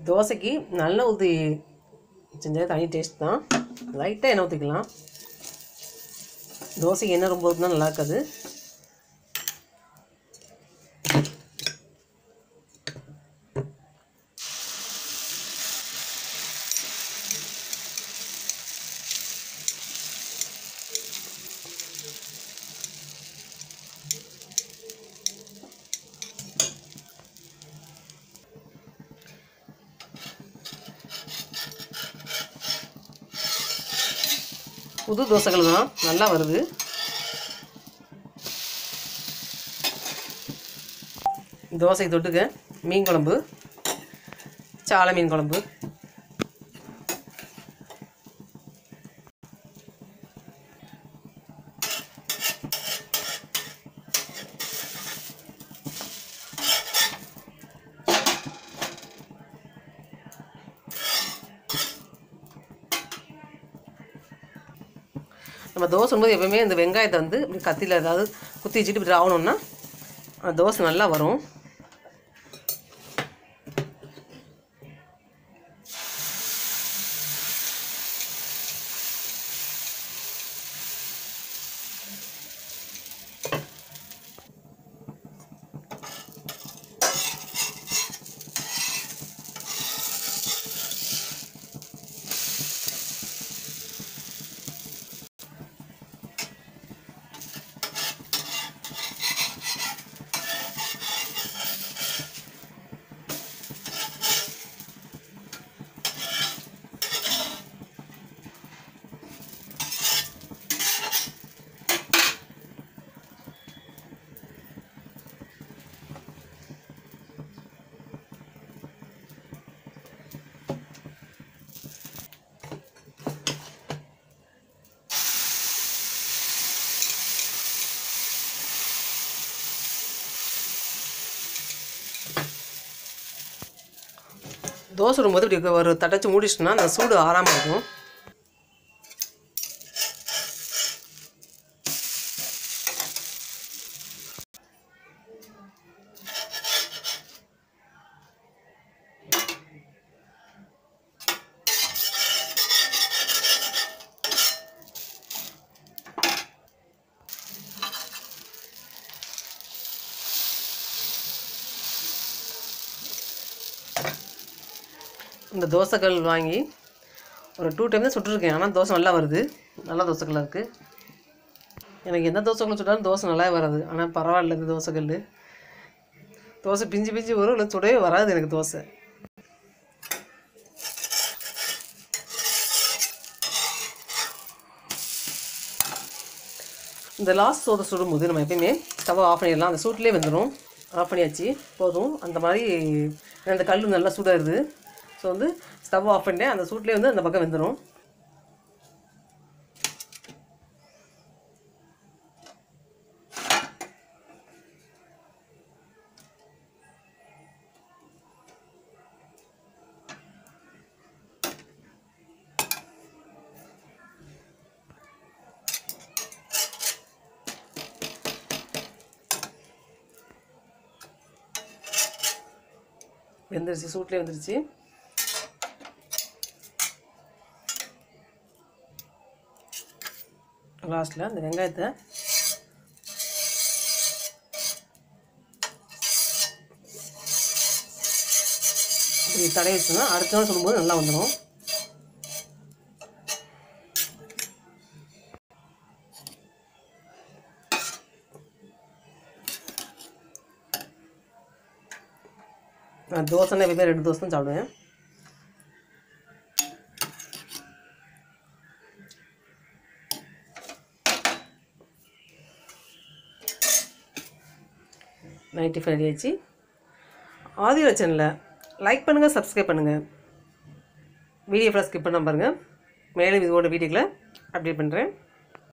தோசைக்கு நல்ல ஊற்றி செஞ்சால் தனி டேஸ்ட் தான். லைட்டாக எண்ணெய் ஊற்றிக்கலாம். தோசைக்கு எண்ணெய் ரொம்ப ஊற்றினா நல்லா இருக்காது. புது தோசைகள் தான் நல்லா வருது. தோசை தொட்டுக்க மீன் குழம்பு, சாலை மீன் குழம்பு. நம்ம தோசை போது எப்பவுமே இந்த வெங்காயத்தை வந்து இப்படி கத்தியில் ஏதாவது குத்தி வச்சுட்டு இப்படி ஆகணும்னா தோசை நல்லா வரும். தோசை விடும்போது இப்படி ஒரு தட்டச்சு மூடிச்சுன்னா அந்த சூடு ஆறாமல் இருக்கும். இந்த தோசைகள் வாங்கி ஒரு 2 டைம் தான் சுட்டுருக்கேன். ஆனால் தோசை நல்லா வருது. நல்ல தோசைகளாக இருக்குது. எனக்கு எந்த தோசைகளும் சுட்டாலும் தோசை நல்லா வராது. ஆனால் பரவாயில்ல, இந்த தோசைகள் தோசை பிஞ்சு பிஞ்சு வரும், இல்லை சுடவே வராது எனக்கு தோசை. இந்த லாஸ்ட் சோதை சுடும்போது நம்ம எப்பயுமே ஸ்டவ் ஆஃப் பண்ணிடலாம். அந்த சூட்லேயே வந்துடும். ஆஃப் பண்ணியாச்சு போதும். அந்த மாதிரி அந்த கல் நல்லா சூடாகுது. ஸோ வந்து ஸ்டவ் ஆஃப் பண்ணிட்டேன். அந்த சூட்லேயே வந்து அந்த பக்கம் வெந்துடும். வெந்துருச்சு, சூட்லேயே வந்துருச்சு. லாஸ்ட்டில் அந்த வெங்காயத்தை இப்படி தடவி வச்சோன்னா அடுத்த நாள் சொல்லும்போது நல்லா வந்துடும். நான் தோசைன்னா எப்பவுமே 2 தோசை தான் சாப்பிடுவேன். நைட்டி ரெடி ஆச்சு. ஆதியோட சேனலை லைக் பண்ணுங்கள், சப்ஸ்கிரைப் பண்ணுங்கள். வீடியோ ஃபுல்லாக ஸ்கிப் பண்ணாமல் பாருங்கள். மேலும் இதோட வீடியோக்களை அப்டேட் பண்ணுறேன்.